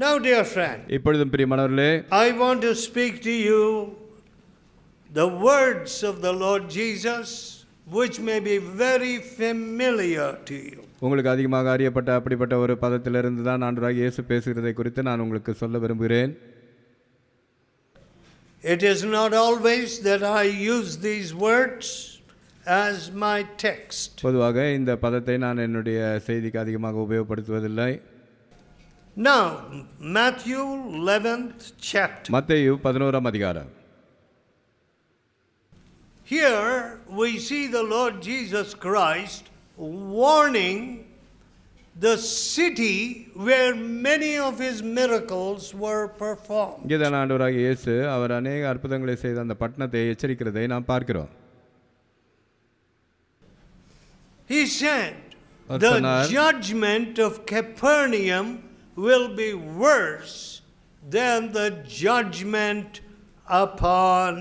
Now, dear friend, இப்பொழுதும் பிரியமானவர்களே, I want to speak to you the words of the Lord Jesus, which may be very familiar to you. உங்களுக்கு அதிகமாக அறியப்பட்ட அப்படிப்பட்ட ஒரு பதத்திலிருந்து தான் ஆண்டவராகிய இயேசு பேசுகிறதை குறித்து நான் உங்களுக்கு சொல்ல விரும்புகிறேன். It is not always that I use these words as my text. பொதுவாக இந்த பதத்தை நான் என்னுடைய செய்திக்கு அதிகமாக உபயோகப்படுத்துவதில்லை. Now, Matthew 11th chapter. மத்தேயு 11ஆம் அதிகாரம். Here we see the Lord Jesus Christ warning the city where many of his miracles were performed. இங்கே தான் ஆண்டவராகிய இயேசு அவர் அநேக அற்புதங்களை செய்த அந்த பட்டணத்தை எச்சரிக்கிறதை நாம் பார்க்கிறோம். He said, the judgment of Capernaum will be worse than the judgment upon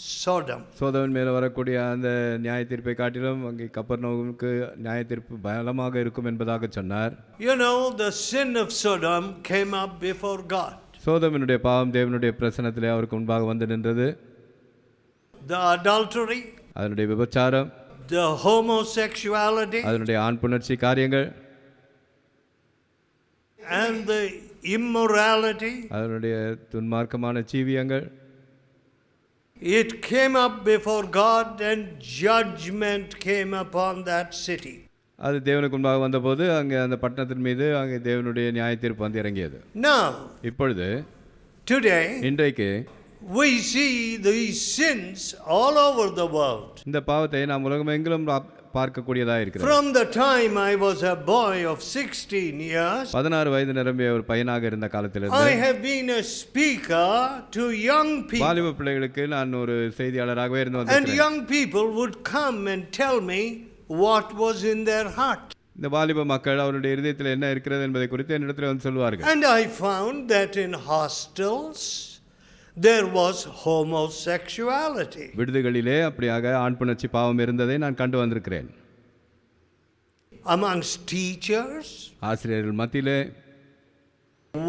Sodom. சோதோமின் மேல் வரக்கூடிய அந்த நியாய தீர்ப்பை காட்டிலும் அங்கே கப்பர்நகூமுக்கு நியாய தீர்ப்பு பலமாக இருக்கும் என்பதாக சொன்னார். You know, the sin of Sodom came up before God. சோதோமினுடைய பாவம் தேவனுடைய பிரசன்னத்திலே அவருக்கு முன்பாக வந்து நின்றது. The adultery, அதனுடைய விபச்சாரம், the homosexuality, அதனுடைய ஆண் புணர்ச்சி காரியங்கள், and the immorality, அதனுடைய துன்மார்க்கமான ஜீவியங்கள், it came up before God and judgment came upon that city. அது தேவனுக்கு முன்பாக வந்தபோது அங்கே அந்த பட்டணத்தின் மீது அங்கே தேவனுடைய நியாய தீர்ப்பு வந்து இறங்கியது. Now, இப்பொழுது today, இன்றைக்கு we see these sins all over the world. இந்த பாவத்தை நாம் உலகமெங்கிலும் பார்க்கக்கூடியதாக இருக்கிறது. From the time I was a boy of 16 years, 16 வயது நிரம்பிய ஒரு பையனாக இருந்த காலத்திலிருந்து I have been a speaker to young people. வாலிப பிள்ளைகளுக்கு நான் ஒரு செய்தியாளராகவே இருந்து And வந்திருக்கிறேன். young people would come and tell me what was in their heart. இந்த வாலிப மக்கள் அவருடைய இதயத்தில் என்ன இருக்கிறது என்பதை குறித்து என்னிடத்தில் வந்து சொல்வார்கள். And I found that in hostels there was homosexuality. விடுதிகளிலே அப்படியாக ஆண் புணர்ச்சி பாவம் இருந்ததை நான் கண்டு வந்திருக்கிறேன். Amongst teachers, ஆசிரியர்கள் மத்தியிலே,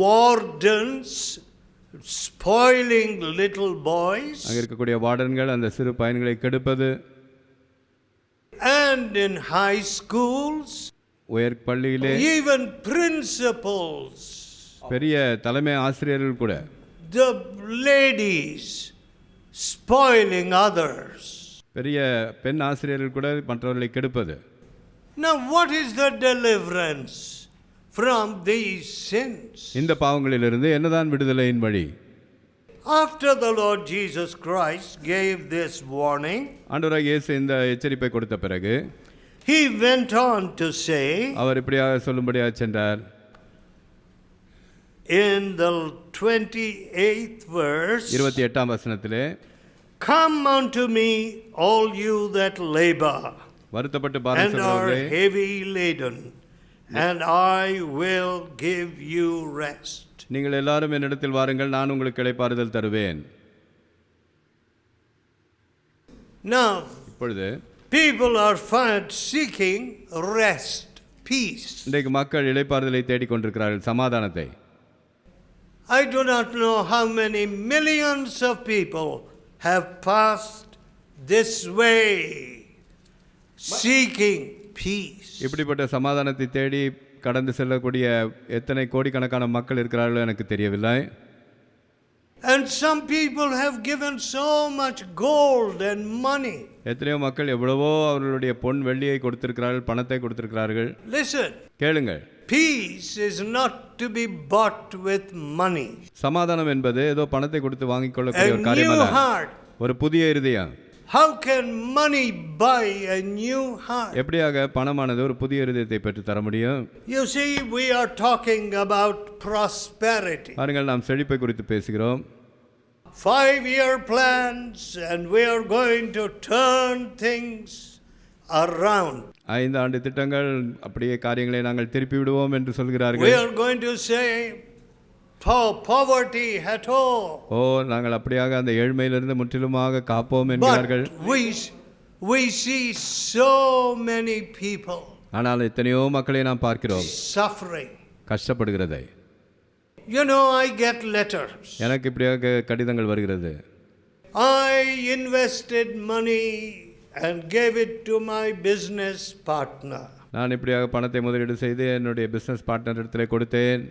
wardens spoiling little boys, அங்கே இருக்கக்கூடிய வார்டன்கள் அந்த சிறு பையன்களை கெடுப்பது, and in high schools, உயர் பள்ளியிலே, even principals, பெரிய தலைமை ஆசிரியர்கள் கூட, the ladies spoiling others. பெரிய பெண் ஆசிரியர்கள் கூட மற்றவர்களை கெடுப்பது. Now what is the deliverance from these sins? இந்த பாவங்களிலிருந்து என்னதான் விடுதலையின் வழி? After the Lord Jesus Christ gave this warning, ஆண்டவராகிய இயேசு இந்த எச்சரிப்பை கொடுத்த பிறகு he went on to say, அவர் இப்படியாக சொல்லும்படியாக சென்றார். in the 28th verse, 28ஆம் வசனத்திலே, come unto me all you that labor வருத்தப்பட்டு பாரம் and are சுமக்கிறவர்களே, heavy laden, and I will give you rest. நீங்கள் எல்லாரும் என்னிடத்தில் வாருங்கள், நான் உங்களுக்கு இளைப்பாறுதல் தருவேன். Now, இப்பொழுது people are found seeking rest, peace. இன்றைக்கு மக்கள் இளைப்பாறுதலை தேடிக்கொண்டிருக்கிறார்கள், சமாதானத்தை. I do not know how many millions of people have passed this way seeking peace. இப்படிப்பட்ட சமாதானத்தை தேடி கடந்து செல்லக்கூடிய எத்தனை கோடிக்கணக்கான மக்கள் இருக்கிறார்களோ எனக்கு தெரியவில்லை. And some people have given so much gold and money. எத்தனையோ மக்கள் எவ்வளவோ அவர்களுடைய பொன் வெள்ளியை கொடுத்திருக்கிறார்கள், பணத்தை கொடுத்திருக்கிறார்கள். Listen, கேளுங்கள், peace is not to be bought with money. சமாதானம் என்பது ஏதோ பணத்தை கொடுத்து வாங்கிக் கொள்ளக்கூடிய A ஒரு காரியம் new அல்ல. heart. ஒரு புதிய இருதயம். How can money buy a new heart? எப்படியாக பணமானது ஒரு புதிய இருதயத்தை பெற்று தர முடியும்? You see, we are talking about prosperity. பாருங்கள், நாம் செழிப்பை குறித்து பேசுகிறோம். 5-year plans, and we are going to turn things around. 5 ஆண்டு திட்டங்கள், அப்படியே காரியங்களை நாங்கள் திருப்பி விடுவோம் என்று சொல்கிறார்கள். We are going to say poverty at all. ஓ, நாங்கள் அப்படியாக அந்த ஏழ்மையிலிருந்து முற்றிலுமாக காப்போம் என்கிறார்கள். But we see so many people ஆனால் எத்தனையோ மக்களை நாம் பார்க்கிறோம் suffering. கஷ்டப்படுகிறதை. You know, I get letters. எனக்கு இப்படியாக கடிதங்கள் வருகிறது. I invested money and gave it to my business partner. நான் இப்படியாக பணத்தை முதலீடு செய்து என்னுடைய பிசினஸ் பார்ட்னர் இடத்திலே கொடுத்தேன்.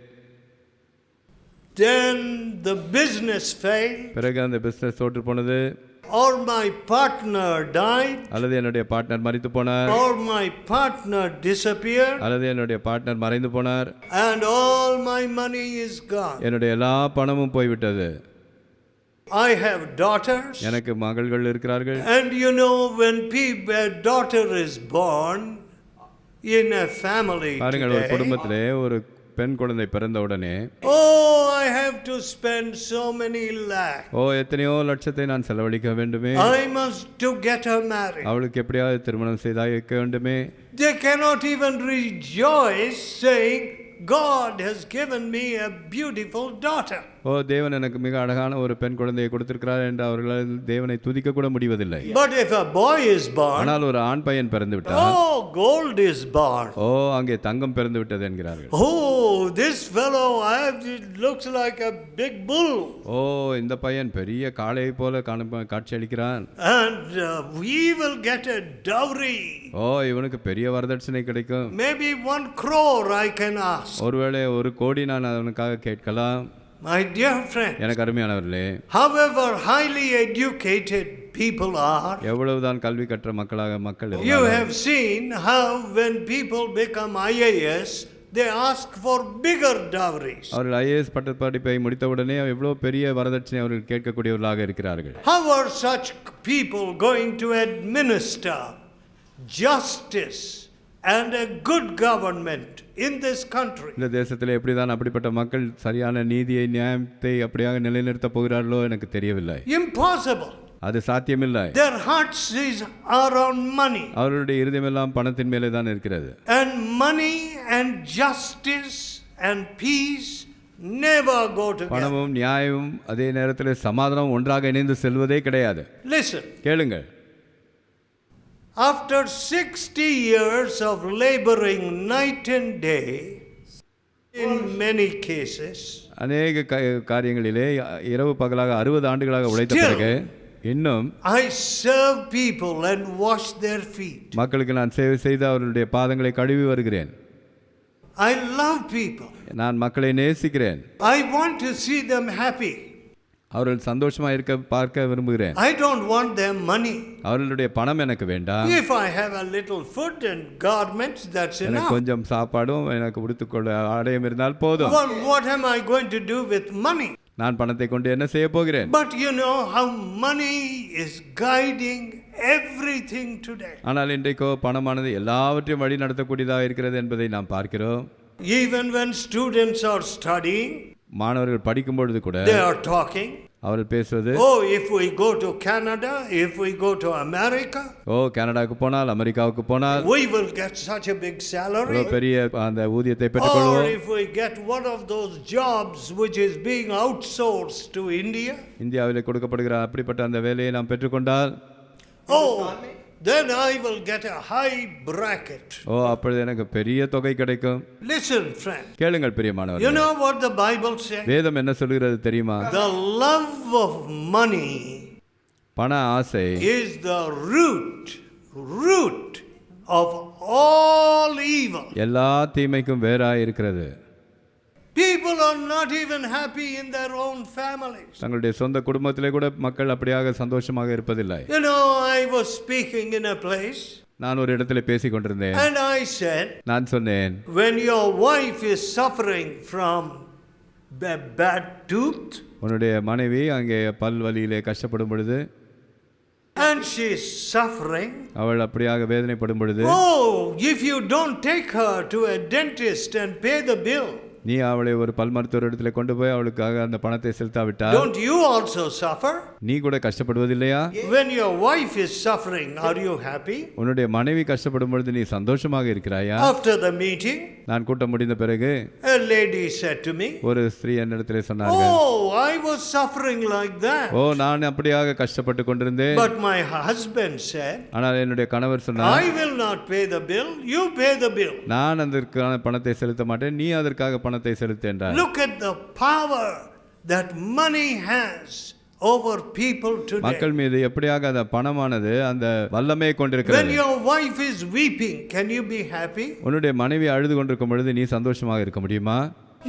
Then the business failed. பிறகு அந்த பிசினஸ் தோற்று போனது. Or my partner died. அல்லது என்னுடைய பார்ட்னர் மரித்து போனார். Or my partner disappeared. அல்லது என்னுடைய பார்ட்னர் மறைந்து போனார். And all my money is gone. என்னுடைய எல்லா பணமும் போய்விட்டது. I have daughters. எனக்கு மகள்கள் இருக்கிறார்கள். And you know, when a daughter is born in a family பாருங்கள், ஒரு today, குடும்பத்திலே ஒரு பெண் குழந்தை பிறந்த உடனே I have to spend so many lakhs. எத்தனையோ லட்சத்தை நான் செலவழிக்க வேண்டுமே. I must to get her married. அவளுக்கு எப்படியாவது திருமணம் செய்தாக வேண்டுமே. They cannot even rejoice saying, God has given me a beautiful daughter. தேவன் எனக்கு மிக அழகான ஒரு பெண் குழந்தையை கொடுத்திருக்கிறார் என்று அவர்களால் தேவனை துதிக்க கூட முடிவதில்லை. But if a boy is born, ஆனால் ஒரு ஆண் பையன் பிறந்து விட்டார், gold is born. அங்கே தங்கம் பிறந்து விட்டது என்கிறார்கள். This fellow it looks like a big bull. இந்த பையன் பெரிய காளையை போல காட்சி அளிக்கிறான். And we will get a dowry. இவனுக்கு பெரிய வரதட்சணை கிடைக்கும். Maybe 1 crore I can ask. ஒருவேளை 1 கோடி நான் அவனுக்காக கேட்கலாம். My dear friend, எனக்கு அருமையானவர்களே, however highly educated people are, எவ்வளவுதான் கல்வி கற்ற மக்கள் you have seen how when people become IAS, they ask for bigger dowries. அவர்கள் ஐஏஎஸ் படிப்பை முடித்தவுடனே எவ்வளவு பெரிய வரதட்சணை அவர்கள் கேட்கக்கூடியவர்களாக இருக்கிறார்கள். How are such people going to administer justice and a good government in this country? இந்த தேசத்தில் எப்படிதான் அப்படிப்பட்ட மக்கள் சரியான நீதியை நியாயத்தை அப்படியாக நிலைநிறுத்த போகிறார்களோ எனக்கு தெரியவில்லை. Impossible. அது சாத்தியமில்லை. Their hearts are on money. அவர்களுடைய இருதயமெல்லாம் பணத்தின் மேலே தான் இருக்கிறது. And money and justice and peace never go together. பணமும் நியாயமும் அதே நேரத்தில் சமாதானம் ஒன்றாக இணைந்து செல்வதே கிடையாது. Listen. கேளுங்கள். After 60 years of laboring night and day, in many cases, அநேக காரியங்களிலே இரவு பகலாக 60 ஆண்டுகளாக உழைத்த பிறகு இன்னும் I serve people and wash their feet. மக்களுக்கு நான் சேவை செய்து அவர்களுடைய பாதங்களை கழுவி வருகிறேன். I love people. நான் மக்களை நேசிக்கிறேன். I want to see them happy. அவர்கள் சந்தோஷமா இருக்க பார்க்க விரும்புகிறேன். I don't want their money. அவர்களுடைய பணம் எனக்கு வேண்டாம். If I have a little food and garments, that's enough. எனக்கு கொஞ்சம் சாப்பாடும் எனக்கு உடுத்துக்கொள்ள ஆடையும் இருந்தால் போதும். Well, what am I going to do with money? நான் பணத்தை கொண்டு என்ன செய்ய போகிறேன்? But you know how money is guiding everything today. ஆனால் இன்றைக்கோ பணமானது எல்லாவற்றையும் வழி நடத்தக்கூடியதாக இருக்கிறது என்பதை நாம் பார்க்கிறோம். Even when students are studying, மாணவர்கள் படிக்கும் பொழுது கூட they are talking. அவர்கள் பேசுவது, if we go to Canada, if we go to America, கனடாவுக்கு போனால் அமெரிக்காவுக்கு போனால் we will get such a big salary. பெரிய அந்த ஊதியத்தை பெற்றுக்கொள்வோம். Or if we get one of those jobs which is being outsourced to India, இந்தியாவிலே கொடுக்கப்படுகிற அப்படிப்பட்ட அந்த வேலையை நாம் பெற்றுக்கொண்டால், then I will get a high bracket. அப்பொழுது எனக்கு பெரிய தொகை கிடைக்கும். Listen, friend. கேளுங்கள் பிரியமானவர்களே. You know what the Bible says? வேதம் என்ன சொல்கிறது தெரியுமா? The love of money, பண ஆசை, is the root of all evil. எல்லா தீமைக்கும் வேறாய் இருக்கிறது. People are not even happy in their own families. தங்களுடைய சொந்த குடும்பத்திலே கூட மக்கள் அப்படியாக சந்தோஷமாக இருப்பதில்லை. You know, I was speaking in a place. நான் ஒரு இடத்துல பேசிக் கொண்டிருந்தேன். And I said, நான் சொன்னேன், when your wife is suffering from a bad tooth, உன்னுடைய மனைவி அங்கே பல் வலியிலே கஷ்டப்படும் பொழுது, and she is suffering, அவள் அப்படியாக வேதனைப்படும் பொழுது, if you don't take her to a dentist and pay the bill, நீ அவளை ஒரு பல் மருத்துவர் இடத்துல கொண்டு போய் அவளுக்காக அந்த பணத்தை செலுத்தாவிட்டால், don't you also suffer? நீ கூட கஷ்டப்படுவதில்லையா? When your wife is suffering, are you happy? உன்னுடைய மனைவி கஷ்டப்படும் பொழுது நீ சந்தோஷமாக இருக்கிறாயா? After the meeting, நான் கூட்டம் முடிந்த பிறகு a lady said to me, ஒரு ஸ்திரீ என்னிடத்திலே சொன்னார்கள், I was suffering like that. நான் அப்படியாக கஷ்டப்பட்டு கொண்டிருந்தேன். But my husband said, ஆனால் என்னுடைய கணவர் சொன்னார், I will not pay the bill, you pay the bill. நான் அதற்கான பணத்தை செலுத்த மாட்டேன், நீ அதற்காக பணத்தை பணத்தை செலுத்து என்றார். Look at the power that money has over people today. மக்கள் மீது எப்படியாக அந்த பணமானது அந்த வல்லமையை When கொண்டிருக்கிறது. your wife is weeping, can you be happy? உன்னுடைய மனைவி அழுது கொண்டிருக்கும் பொழுது நீ சந்தோஷமாக இருக்க முடியுமா?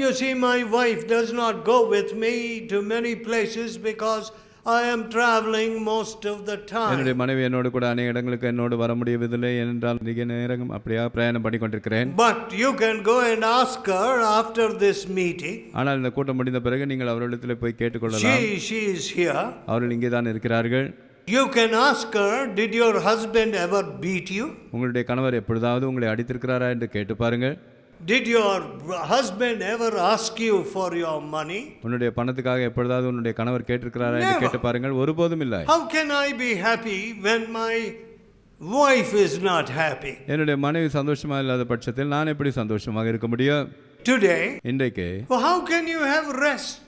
You see, my wife does not go with me to many places because I am traveling most of the என்னுடைய time. மனைவி என்னோடு கூட அநேக இடங்களுக்கு என்னோடு வர முடியவில்லை என்றால் அதிக நேரம் அப்படியா பிரயாணம் பண்ணி கொண்டிருக்கிறேன். But you can go and ask her after this meeting. ஆனால் இந்த கூட்டம் முடிந்த பிறகு நீங்கள் அவர்களிடத்தில் போய் கேட்டுக்கொள்ளலாம். She is here. அவர்கள் இங்கே தான் இருக்கிறார்கள். You can ask her, did your husband ever beat you? உங்களுடைய கணவர் எப்பொழுதாவது உங்களை அடித்திருக்கிறாரா என்று கேட்டு பாருங்கள். Did your husband ever ask you for your money? உன்னுடைய பணத்துக்காக எப்பொழுதாவது உன்னுடைய கணவர் கேட்டிருக்கிறாரா என்று கேட்டு பாருங்கள். ஒருபோதும் இல்லை. How can I be happy when my wife is not happy? என்னுடைய மனைவி சந்தோஷமாக இல்லாத பட்சத்தில் நான் எப்படி சந்தோஷமாக இருக்க முடியும்? Today, இன்றைக்கு how can you have rest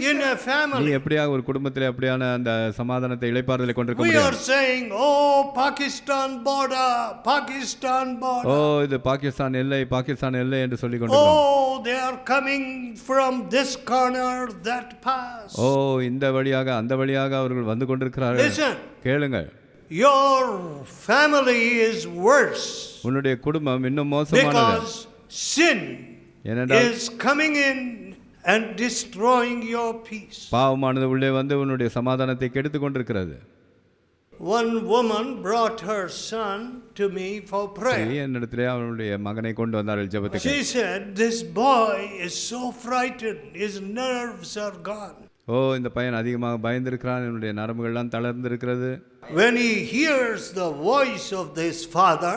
in a நீ family? எப்படியாக ஒரு குடும்பத்தில் அப்படியான அந்த சமாதானத்தை இளைப்பாறுதலை கொண்டிருக்க We முடியும்? are saying, oh, Pakistan border, Pakistan border. இது பாகிஸ்தான் எல்லை என்று சொல்லிக் கொண்டிருக்கிறோம். Oh, they are coming from this corner, that pass. இந்த வழியாக அந்த வழியாக அவர்கள் வந்து கொண்டிருக்கிறார்கள். Listen, கேளுங்கள். your family is worse உன்னுடைய குடும்பம் இன்னும் மோசமானது. because sin ஏனென்றால் is coming in and destroying your peace. பாவமானது உள்ளே வந்து உன்னுடைய சமாதானத்தை கெடுத்துக் கொண்டிருக்கிறது. One woman brought her son to me for prayer. என்னிடத்திலே அவனுடைய மகனை கொண்டு வந்தார்கள் ஜெபத்துக்கு. She said, this boy is so frightened, his nerves are gone. இந்த பையன் அதிகமாக பயந்திருக்கிறான், என்னுடைய நரம்புகள்லாம் தளர்ந்திருக்கிறது. When he hears the voice of this father,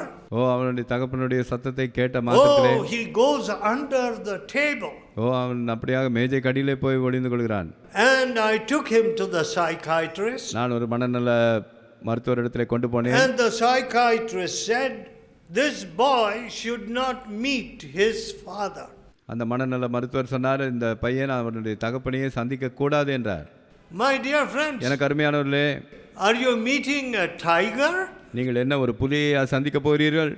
அவனுடைய தகப்பனுடைய சத்தத்தை கேட்ட மாத்திரத்திலே he goes under the table. அவன் அப்படியாக மேஜைக்கு அடியிலே போய் ஒளிந்து கொள்கிறான். And I took him to the psychiatrist. நான் ஒரு மனநல மருத்துவரிடத்திலே கொண்டு போனேன். And the psychiatrist said, this boy should not meet his father. அந்த மனநல மருத்துவர் சொன்னார், இந்த பையன் அவனுடைய தகப்பனையே சந்திக்க கூடாது என்றார். My dear friends, எனக்கு அருமையானவர்களே, are you meeting a tiger? நீங்கள் என்ன ஒரு புலியை சந்திக்க போகிறீர்கள்?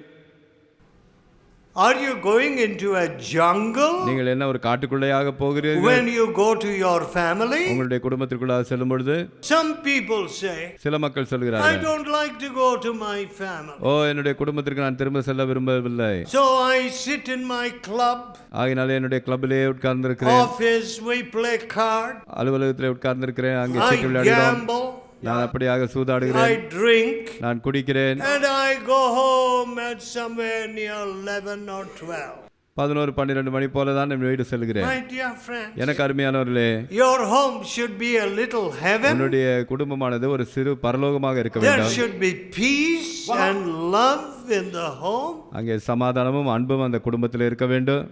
Are you going into a jungle? நீங்கள் என்ன ஒரு காட்டுக்குள்ளையாக போகிறீர்கள்? When you go to your family? உங்களுடைய குடும்பத்திற்குள்ளாக செல்லும் பொழுது Some people say, சில மக்கள் I சொல்கிறார்கள், don't like to go to my family. என்னுடைய குடும்பத்திற்கு நான் திரும்ப செல்ல விரும்பவில்லை. So I sit in my club. ஆகினாலே என்னுடைய கிளப்பிலே உட்கார்ந்திருக்கிறேன். Office, we play card. அலுவலகத்திலே உட்கார்ந்திருக்கிறேன். அங்கே I சீட்டு விளையாடுகிறோம். gamble. நான் அப்படியாக சூதாடுகிறேன். I drink. நான் குடிக்கிறேன். And I go home at somewhere near 11 or 12. 11-12 மணி போல தான் என் வீடு செல்கிறேன். My dear friends, எனக்கு அருமையானவர்களே, your home should be a little heaven. உன்னுடைய குடும்பமானது ஒரு சிறு பரலோகமாக இருக்க There வேண்டும். should be peace and love in the home. அங்கே சமாதானமும் அன்பும் அந்த குடும்பத்தில் இருக்க வேண்டும்.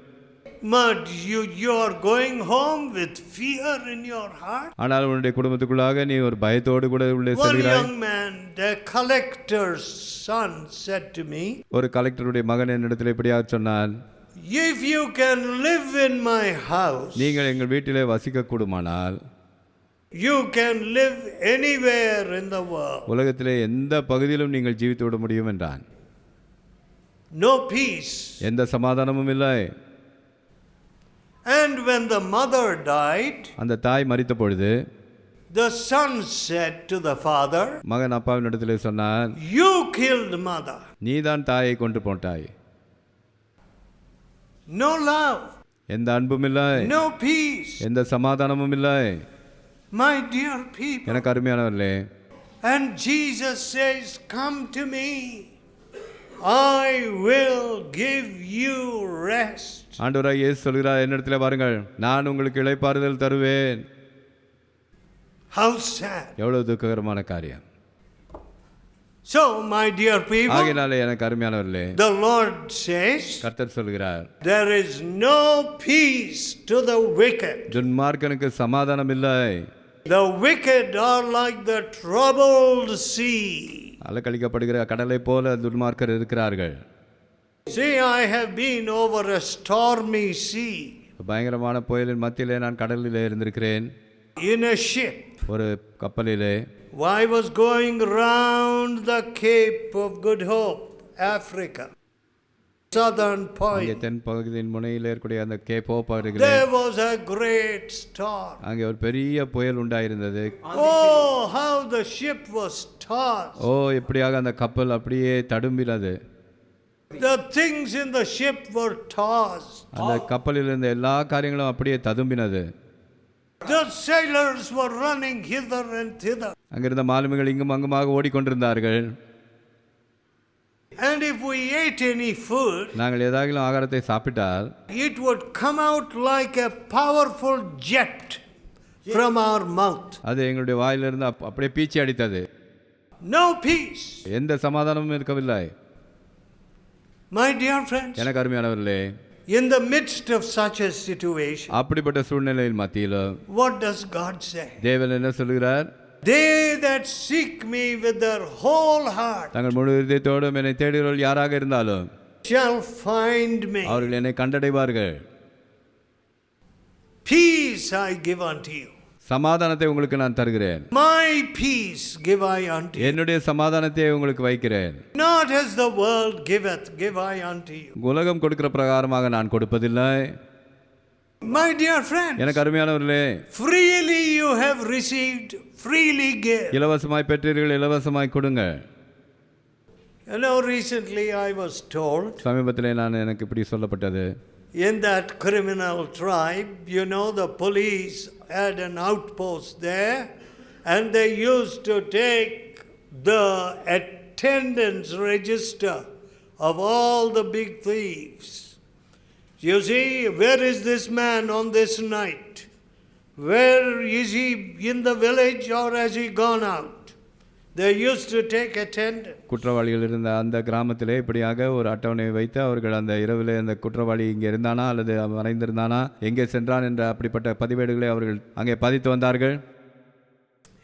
But you are going home with fear in your heart. ஆனால் உன்னுடைய குடும்பத்துக்குள்ளாக நீ ஒரு பயத்தோடு கூட உள்ளே One செல்கிறாய். young man, the collector's son, said to me, ஒரு கலெக்டருடைய மகன் என்னிடத்தில் இப்படியாக சொன்னான், if you can live in my house, நீங்கள் எங்கள் வீட்டிலே வசிக்க கூடுமானால் you can live anywhere in the world. உலகத்திலே எந்த பகுதியிலும் நீங்கள் ஜீவித்து விட முடியும் என்றான். No peace. எந்த சமாதானமும் இல்லை. And when the mother died, அந்த தாய் மரித்த பொழுது the son said to the father, மகன் அப்பாவின் இடத்திலே சொன்னான், you killed mother. நீதான் தாயை கொன்று போட்டாய். No love, எந்த அன்பும் இல்லை, no peace. எந்த சமாதானமும் இல்லை. My dear people. எனக்கு அருமையானவர்களே, And Jesus says, come to me, I will give you rest. ஆண்டவராய் இயேசு சொல்கிறார், என்னிடத்திலே வாருங்கள், நான் உங்களுக்கு இளைப்பாறுதல் தருவேன். How sad. எவ்வளவு துக்ககரமான காரியம். So, my dear people, ஆகையினாலே எனக்கு அருமையானவர்களே, the Lord says, கர்த்தர் சொல்கிறார், there is no peace to the wicked. துன்மார்க்கனுக்கு சமாதானம் இல்லை. The wicked are like the troubled sea. அலக்கழிக்கப்படுகிற கடலை போல துன்மார்க்கர் இருக்கிறார்கள். See, I have been over a stormy sea. பயங்கரமான புயலின் மத்தியிலே நான் கடலிலே இருந்திருக்கிறேன். In a ship. ஒரு கப்பலிலே. I was going round the Cape of Good Hope, Africa. southern அங்கே point. தென் பகுதியின் முனையில் இருக்கக்கூடிய அந்த கேப்போ பகுதியில் There was a great storm. அங்கே ஒரு பெரிய புயல் உண்டாயிருந்தது. Oh, how the ship was tossed. ஓ, எப்படியாக அந்த கப்பல் அப்படியே தடும்பினது. The things in the ship were tossed. அந்த கப்பலில் இருந்த எல்லா காரியங்களும் அப்படியே ததும்பினது. The sailors were running hither and thither. அங்கிருந்த மாலுமிகள் இங்கும் அங்குமாக ஓடிக்கொண்டிருந்தார்கள். And if we ate any food, நாங்கள் ஏதாவது ஆகாரத்தை சாப்பிட்டால் it would come out like a powerful jet from our mouth. அது எங்களுடைய வாயிலிருந்து அப்படியே பீச்சி அடித்தது. No peace. எந்த சமாதானமும் இருக்கவில்லை. My dear friends, எனக்கு அருமையானவர்களே, in the midst of such a situation, அப்படிப்பட்ட சூழ்நிலையில் மத்தியில் what does God say? தேவன் என்ன சொல்கிறார்? They that seek me with their whole heart தங்கள் முழு இதயத்தோடும் என்னை தேடுகிறவர்கள் யாராக இருந்தாலும் shall find me. அவர்கள் என்னை கண்டடைவார்கள். Peace I give unto you. சமாதானத்தை உங்களுக்கு நான் தருகிறேன். My peace give I unto you. என்னுடைய சமாதானத்தை உங்களுக்கு வைக்கிறேன். Not as the world giveth, give I unto you. உலகம் கொடுக்கிற பிரகாரமாக நான் கொடுப்பதில்லை. My dear friends, எனக்கு அருமையானவர்களே, freely you have received, freely give. இலவசமாய் பெற்றீர்கள், இலவசமாய் கொடுங்க. You know, recently I was told, சமீபத்திலே எனக்கு இப்படி சொல்லப்பட்டது. in that criminal tribe, you know, the police had an outpost there, and they used to take the attendance register of all the big thieves. You see, where is this man on this night? Where is he, in the village or has he gone out? They used to take attendance. குற்றவாளிகள் இருந்த அந்த கிராமத்திலே இப்படியாக ஒரு அட்டவணை வைத்து அவர்கள் அந்த இரவிலே அந்த குற்றவாளி இங்கே இருந்தானா அல்லது மறைந்திருந்தானா, எங்கே சென்றான் என்ற அப்படிப்பட்ட பதிவேடுகளை அவர்கள் அங்கே பதித்து வந்தார்கள்.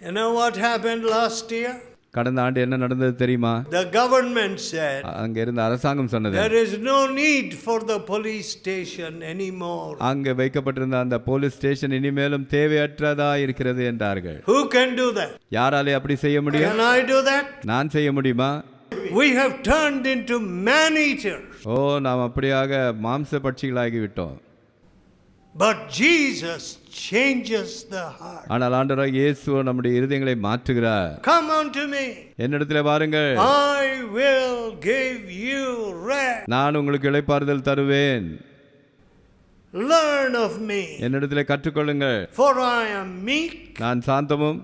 You know what happened last year? கடந்த ஆண்டு என்ன நடந்தது தெரியுமா? The government said, அங்கே இருந்த அரசாங்கம் சொன்னது, there is no need for the police station anymore. அங்கே வைக்கப்பட்டிருந்த அந்த போலீஸ் ஸ்டேஷன் இனிமேலும் தேவையற்றதா இருக்கிறது என்றார்கள். Who can do that? யாராலே அப்படி செய்ய முடியும்? Can I do that? நான் செய்ய முடியுமா? We have turned into man eaters. ஓ, நாம் அப்படியாக மாம்ச பட்சிகளாகி விட்டோம். But Jesus changes the heart. ஆனால் ஆண்டவராகிய இயேசு நம்முடைய இருதயங்களை மாற்றுகிறார். Come unto me. என்னிடத்திலே வாருங்கள், I will give you rest. நான் உங்களுக்கு இளைப்பாறுதல் தருவேன். Learn of me. என்னிடத்திலே கற்றுக்கொள்ளுங்கள், For I am meek நான் சாந்தமும்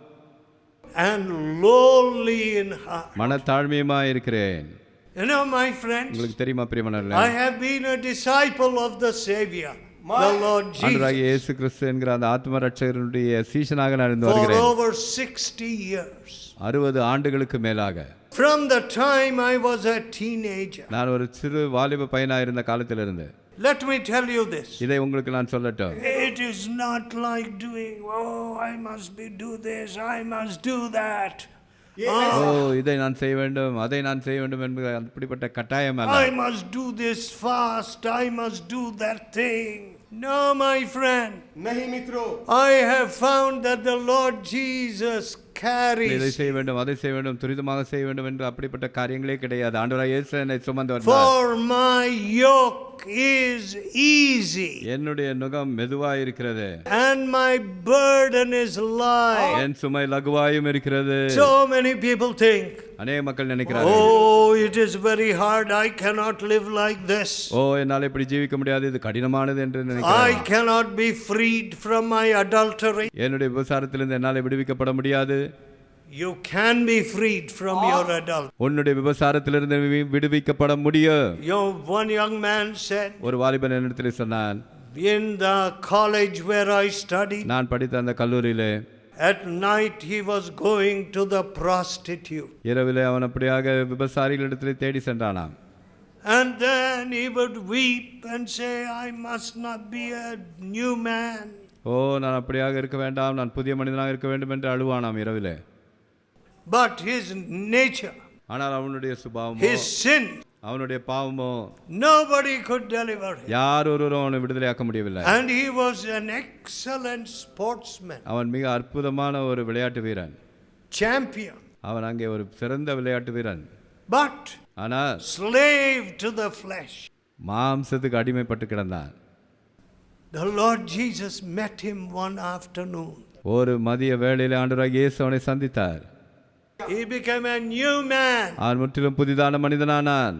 and lowly in heart. மனத்தாழ்மையுமாய் இருக்கிறேன். You know, my friends, உங்களுக்கு தெரியுமா பிரியமானவர்களே, I have been a disciple of the Savior, the Lord ஆண்டவராகிய Jesus, இயேசு கிறிஸ்து என்கிற அந்த ஆத்ம ரட்சகருடைய சீஷனாக நான் இருந்து for வருகிறேன். over 60 years. 60 ஆண்டுகளுக்கு மேலாக, From the time I was a teenager. நான் ஒரு சிறு வாலிப பையனாக இருந்த காலத்திலிருந்து Let me tell you this. இதை உங்களுக்கு நான் சொல்லட்டும். It is not like doing, oh, I must do this, I must do that. ஓ, இதை நான் செய்ய வேண்டும், அதை நான் செய்ய வேண்டும் என்பது அப்படிப்பட்ட கட்டாயம் அல்ல. I must do this fast, I must do that thing. No, my friend. नहीं मित्रों, I have found that the Lord Jesus இதை carries. செய்ய வேண்டும், அதை செய்ய வேண்டும், துரிதமாக செய்ய வேண்டும் என்று அப்படிப்பட்ட காரியங்களே கிடையாது. ஆண்டவராகிய இயேசு என்னை சுமந்து வந்தார். For my yoke is easy என்னுடைய நுகம் மெதுவாய் இருக்கிறது, and my burden is light. என் சுமை லகுவாயும் இருக்கிறது. So many people think, அநேக மக்கள் நினைக்கிறார்கள், oh, it is very hard, I cannot live like this. ஓ, என்னால் இப்படி ஜீவிக்க முடியாது, இது கடினமானது என்று I நினைக்கிறார்கள். cannot be freed from my adultery. என்னுடைய விபசாரத்திலிருந்து என்னால் விடுவிக்கப்பட முடியாது. You can be freed from your adultery. உன்னுடைய விபசாரத்திலிருந்து விடுவிக்கப்பட முடியும். One young man said, ஒரு வாலிபன் என்னிடத்தில் சொன்னான், in the college where I studied, நான் படித்த அந்த கல்லூரியிலே at night he was going to the prostitute. இரவிலே அவன் அப்படியாக விபசாரிகளிடத்தில் தேடி சென்றானாம். And then he would weep and say, I must not be a new man. ஓ, நான் அப்படியாக இருக்க வேண்டாம், நான் புதிய மனிதனாக இருக்க வேண்டும் என்று அழுவானாம் இரவிலே. But his nature, ஆனால் அவனுடைய சுபாவமோ, his sin, அவனுடைய பாவமோ, nobody could deliver him. யார் ஒருவரும் அவனை விடுதலையாக்க முடியவில்லை. And he was an excellent sportsman, அவன் மிக அற்புதமான ஒரு விளையாட்டு வீரன், champion, அவன் அங்கே ஒரு சிறந்த விளையாட்டு வீரன். but ஆனால் slave to the flesh. மாம்சத்துக்கு அடிமைப்பட்டு கிடந்தான். The Lord Jesus met him one afternoon. ஒரு மதிய வேளையிலே ஆண்டவராகிய இயேசு அவனை சந்தித்தார். He became a new man. அவன் முற்றிலும் புதிதான மனிதனானான்.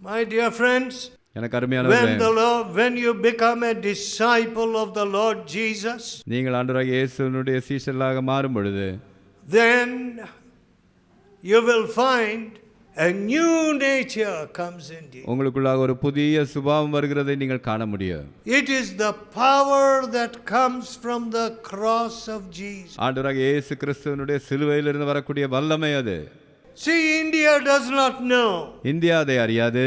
My dear friends, எனக்கு அருமையானவர்களே, when you become a disciple of the Lord Jesus, நீங்கள் ஆண்டவராகிய இயேசுவினுடைய சீஷர்களாக மாறும் பொழுது, then you will find a new nature comes into you. உங்களுக்குள்ளாக ஒரு புதிய சுபாவம் வருகிறதை நீங்கள் காண முடியும். It is the power that comes from the cross of Jesus. ஆண்டவராகிய இயேசு கிறிஸ்துவினுடைய சிலுவையிலிருந்து வரக்கூடிய வல்லமை அது. See, India does not know India அதை அறியாது.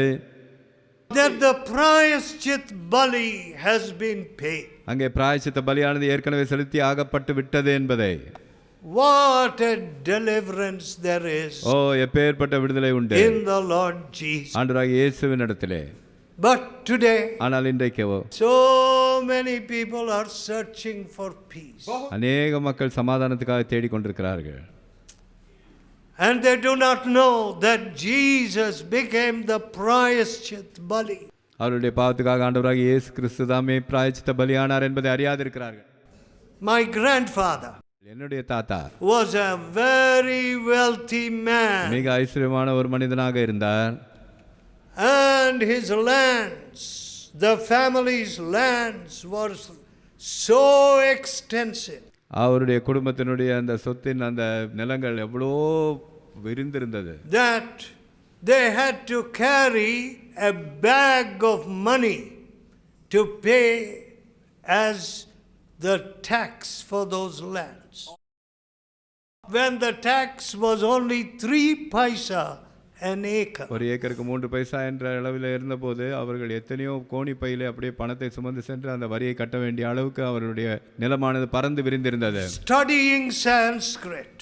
that the prayashchit bali has been paid. அங்கே பிராயச்சித்த பலியானது ஏற்கனவே செலுத்தி ஆகப்பட்டு விட்டது என்பதை. What a deliverance there is எப்பேற்பட்ட விடுதலை உண்டு in the Lord Jesus. ஆண்டவராகிய இயேசுவின் இடத்திலே. But today, ஆனால் இன்றைக்கோ so many people are searching for peace. அநேக மக்கள் சமாதானத்துக்காக தேடிக்கொண்டிருக்கிறார்கள். And they do not know that Jesus became the prayashchit bali. அவருடைய பாவத்துக்காக ஆண்டவராகிய இயேசு கிறிஸ்து தாமே பிராயச்சித்த பலியானார் என்பதை அறியாதிருக்கிறார்கள். My grandfather என்னுடைய தாத்தா was a very wealthy man. மிக ஐஸ்வர்யமான ஒரு மனிதனாக இருந்தார். And his lands, the family's lands were so extensive. அவருடைய குடும்பத்தினுடைய அந்த சொத்தின் அந்த நிலங்கள் எவ்வளோ விரிந்திருந்தது. That they had to carry a bag of money to pay as the tax for those lands. When the tax was only 3 paisa an acre. ஒரு ஏக்கருக்கு 3 பைசா என்ற அளவில் இருந்தபோது அவர்கள் எத்தனையோ கோணி பையிலே அப்படியே பணத்தை சுமந்து சென்று அந்த வரியை கட்ட வேண்டிய அளவுக்கு அவருடைய நிலமானது பறந்து விரிந்திருந்தது. Studying Sanskrit,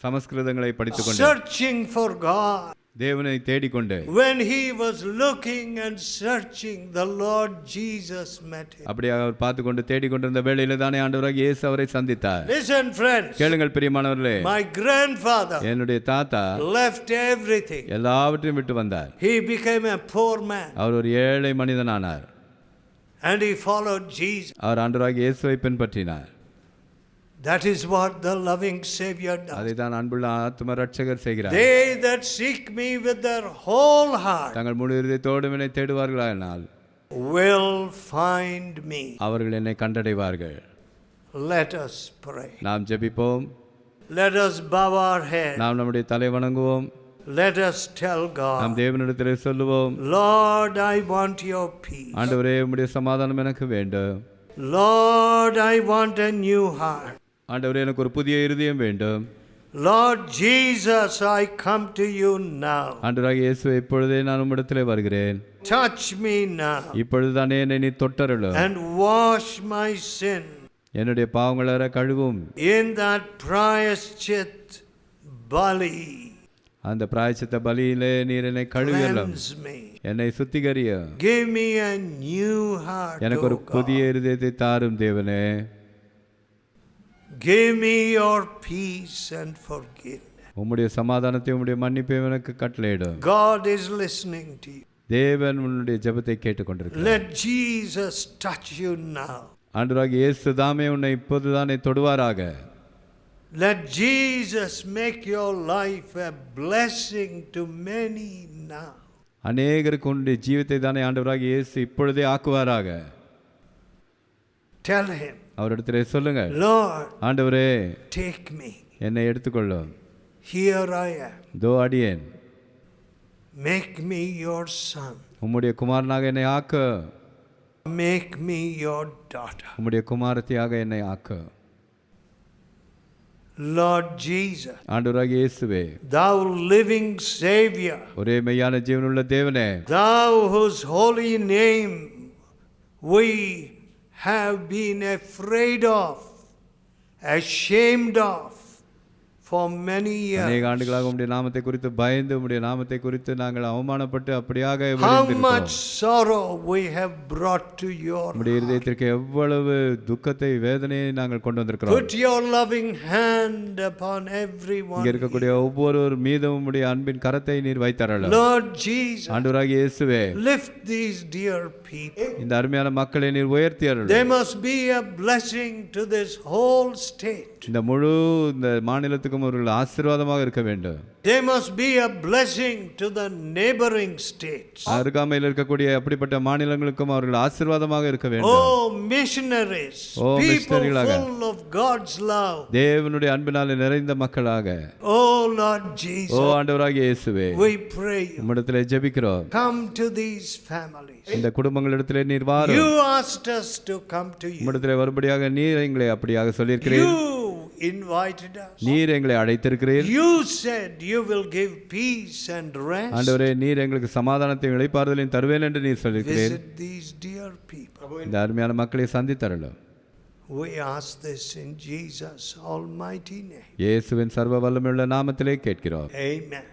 சமஸ்கிருதங்களை படித்துக்கொண்டு, searching for God. தேவனை தேடிக்கொண்டு, When he was looking and searching, the Lord Jesus met him. அப்படியே அவர் பார்த்து கொண்டு தேடிக்கொண்டிருந்த வேளையிலே தானே ஆண்டவராகிய இயேசு அவரை சந்தித்தார். Listen friends, கேளுங்கள் பிரியமானவர்களே, my grandfather என்னுடைய தாத்தா left everything. எல்லாவற்றையும் விட்டு வந்தார். He became a poor man. அவர் ஒரு ஏழை மனிதனானார். And he followed Jesus. அவர் ஆண்டவராகிய இயேசுவை பின்பற்றினார். That is what the loving Savior does. அதைத்தான் அன்புள்ள ஆத்தும ரட்சகர் செய்கிறார். They that seek me with their whole heart தங்கள் முழு இதயத்தோடு என்னை தேடுவார்களானால் will find me. அவர்கள் என்னை கண்டடைவார்கள். Let us pray. நாம் ஜெபிப்போம். Let us bow our head. நாம் நம்முடைய தலை வணங்குவோம். Let us tell நாம் God, தேவனிடத்திலே சொல்லுவோம், Lord, I want your peace. ஆண்டவரே உம்முடைய சமாதானம் எனக்கு வேண்டும். Lord, I want a new heart. ஆண்டவரே எனக்கு ஒரு புதிய இருதயம் வேண்டும். Lord Jesus, I come to you now. ஆண்டவராகிய இயேசுவே, இப்பொழுதே நான் உம்மிடத்திலே வருகிறேன். Touch me now இப்பொழுதுதானே என்னை நீ தொட்டருளும். and wash my sin என்னுடைய பாவங்களை கழுவும். in that prayashchit bali. அந்த பிராயச்சித்த பலியிலே நீர் என்னை கழுவியலும். Cleanse me. என்னை சுத்திகரிய. Give me a new heart. எனக்கு ஒரு புதிய இருதயத்தை தாரும் தேவனே. Give me your peace and forgiveness. உம்முடைய சமாதானத்தை உம்முடைய மன்னிப்பையும் எனக்கு கட்டளையிடும். God is listening to you. தேவன் உன்னுடைய ஜெபத்தை கேட்டுக்கொண்டிருக்கிறார். Let Jesus touch you now. ஆண்டவராகிய இயேசு தாமே உன்னை இப்போதுதானே தொடுவாராக. Let Jesus make your life a blessing to many now. அநேகருக்கு உன்னுடைய ஜீவித்தை தானே ஆண்டவராகிய இயேசு இப்பொழுதே ஆக்குவாராக. Tell him, அவரிடத்திலே சொல்லுங்க, Lord, ஆண்டவரே take me. என்னை எடுத்துக்கொள்ளும். Here I am. தோ அடியேன். Make me your son. உம்முடைய குமாரனாக என்னை ஆக்கு. Make me your daughter. உம்முடைய குமாரத்தியாக என்னை ஆக்கு. Lord Jesus, ஆண்டவராகிய இயேசுவே, thou living Savior, ஒரே மெய்யான ஜீவனுள்ள தேவனே, thou whose holy name we have been afraid of, ashamed of for many years. அநேக ஆண்டுகளாக உம்முடைய நாமத்தை குறித்து பயந்து உம்முடைய நாமத்தை குறித்து நாங்கள் அவமானப்பட்டு அப்படியாக How விழுந்திருக்கிறோம். much sorrow we have brought to your உம்முடைய heart. இருதயத்திற்கு எவ்வளவு துக்கத்தை வேதனையை நாங்கள் கொண்டு வந்திருக்கிறோம். Put your loving hand upon everyone. இங்க இருக்கக்கூடிய ஒவ்வொருவர் மீதும் உம்முடைய அன்பின் கரத்தை நீர் வைத்தரலாம். Lord Jesus, ஆண்டவராகிய இயேசுவே, lift these dear people. இந்த அருமையான மக்களை நீர் உயர்த்தி அருளும். They must be a blessing to this whole state. இந்த முழு இந்த மாநிலத்துக்கும் அவர்கள் ஆசீர்வாதமாக இருக்க வேண்டும். They must be a blessing to the neighboring states. அருகாமையில் இருக்கக்கூடிய அப்படிப்பட்ட மாநிலங்களுக்கும் அவர்கள் ஆசீர்வாதமாக இருக்க வேண்டும். Oh, missionaries, people மிஷனரிகளாக, full of God's love. தேவனுடைய அன்பினாலே நிறைந்த மக்களாக, Oh, Lord Jesus, ஓ ஆண்டவராகிய இயேசுவே, we pray you. உம்மிடத்திலே ஜெபிக்கிறோம். Come to these families. இந்த குடும்பங்களிடத்திலே நீர் வாரும். You asked us to come to you. உம்மிடத்திலே வரும்படியாக நீர் எங்களை அப்படியாக சொல்லியிருக்கிறீர். You invited us. நீர் எங்களை அழைத்திருக்கிறீர். You said you will give peace and rest. ஆண்டவரே, நீர் எங்களுக்கு சமாதானத்தையும் இளைப்பாறுதலையும் தருவேன் என்று நீர் சொல்லியிருக்கிறீர். Visit these dear people. இந்த அருமையான மக்களை சந்தித்தருளும். We ask this in Jesus' almighty name. இயேசுவின் சர்வ வல்லமையுள்ள நாமத்திலே கேட்கிறோம். Amen.